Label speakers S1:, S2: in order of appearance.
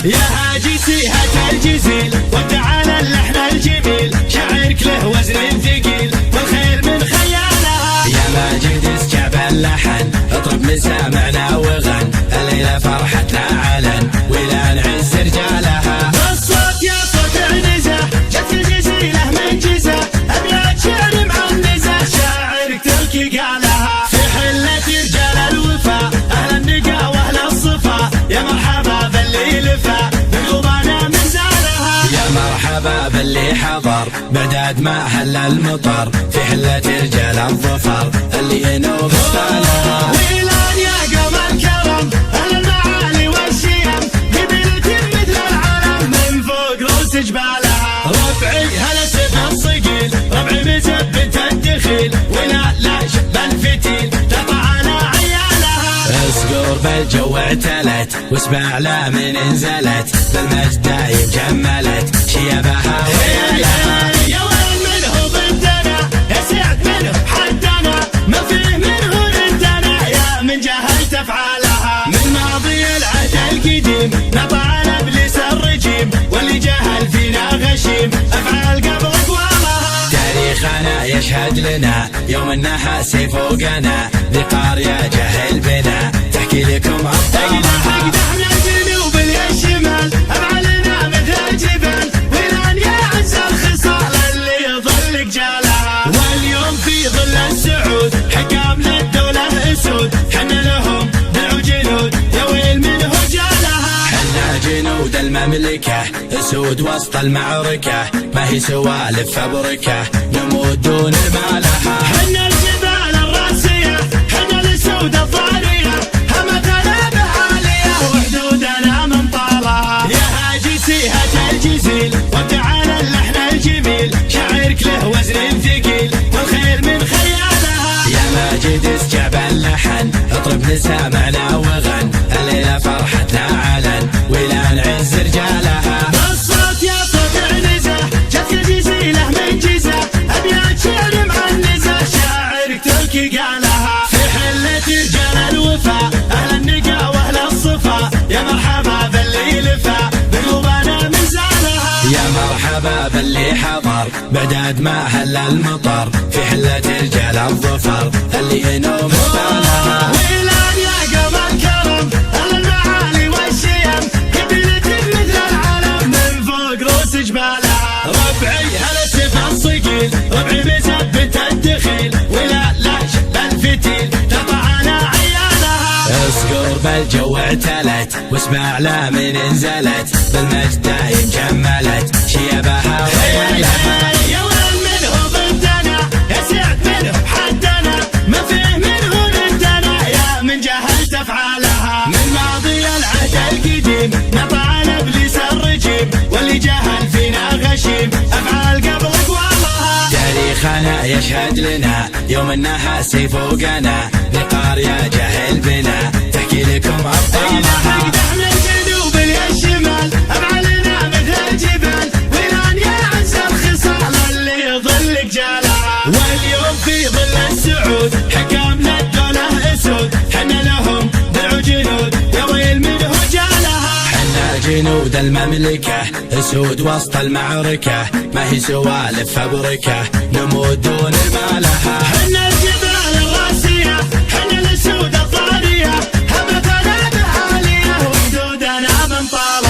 S1: يا هاجي سيهة الجزيل وتعالى اللحن الجميل، شعرك له وزن ثقيل والخير من خيالها.
S2: يا ماجد اسكب اللحن اطرب مسامعنا وغن، الليلة فرحتنا علن ولا نعز رجالها.
S1: الصوت يا صوت عنزة جت الجزيلة من جزة، أبيات شعر معنزة شاعرك تلقي قالها. في حلة رجال الوفا أهل النقا وأهل الصفا، يا مرحبا باللي لفا بقلوبنا من زالها.
S2: يا مرحبا باللي حضر بعداد ما حل المطر، في حلة رجال الظفر اللي ينوب استالها.
S1: ويلان يا قوم الكرم أهل المعالي والشيم، قبيلة مثل العلم من فوق رؤوس جبالها. ربعي هلا سيف الصقيل ربعي مثبت الدخيل، ولا لا شب الفتيل تطع على عيالها.
S2: اسقور بالجو اعتلت واسمع لا من انزلت، بالمجد دايم جملت شيبها ويلها.
S1: يا ويل منه ضدنا يا سعد منه حدنا، ما فيه منه ردنا يا من جهلت افعالها. من ماضي العهد القديم نطع ابليس الرجيم، واللي جهل فينا غشيم افعال قبل اقوالها.
S2: تاريخنا يشهد لنا يوم النحاس فوقنا، بقارية جهل بنا تحكي لكم ابطالها.
S1: احنا الجنوب الشمال افعالنا مثل الجبال، ويلان يا عز الخصال اللي يظل جالها. واليوم في ظل السعود حكام للدولة اسود، حنا لهم درع جنود يا ويل منه جالها.
S2: حنا جنود المملكة اسود وسط المعركة، ما هي سوالف فبركة نموت دون مالها.
S1: حنا الجبال الراسية حنا الاسود الضارية، همتنا بعالية وحدودنا من طالها. يا هاجي سيهة الجزيل وتعالى اللحن الجميل، شعرك له وزن ثقيل والخير من خيالها.
S2: يا ماجد اسكب اللحن اطرب مسامعنا وغن، الليلة فرحتنا علن ولا نعز رجالها.
S1: الصوت يا صوت عنزة جت الجزيلة من جزة، أبيات شعر معنزة شاعرك تلقي قالها. في حلة رجال الوفا أهل النقا وأهل الصفا، يا مرحبا باللي لفا بقلوبنا من زالها.
S2: يا مرحبا باللي حضر بعداد ما حل المطر، في حلة رجال الظفر اللي ينوب استالها.
S1: ويلان يا قوم الكرم أهل المعالي والشيم، قبيلة مثل العلم من فوق رؤوس جبالها. ربعي هلا سيف الصقيل ربعي مثبت الدخيل، ولا لا شب الفتيل تطع على عيالها.
S2: اسقور بالجو اعتلت واسمع لا من انزلت، بالمجد دايم جملت شيبها ويلها.
S1: يا ويل منه ضدنا يا سعد منه حدنا، ما فيه منه ردنا يا من جهلت افعالها. من ماضي العهد القديم نطع ابليس الرجيم، واللي جهل فينا غشيم افعال قبل اقوالها.
S2: تاريخنا يشهد لنا يوم النحاس فوقنا، بقارية جهل بنا تحكي لكم ابطالها.
S1: احنا الجنوب الشمال افعالنا مثل الجبال، ويلان يا عز الخصال اللي يظل جالها. واليوم في ظل السعود حكام للدولة اسود، حنا لهم درع جنود يا ويل منه جالها.
S2: حنا جنود المملكة اسود وسط المعركة، ما هي سوالف فبركة نموت دون مالها.
S1: حنا الجبال الراسية حنا الاسود الضارية، همتنا بعالية وحدودنا من طالها.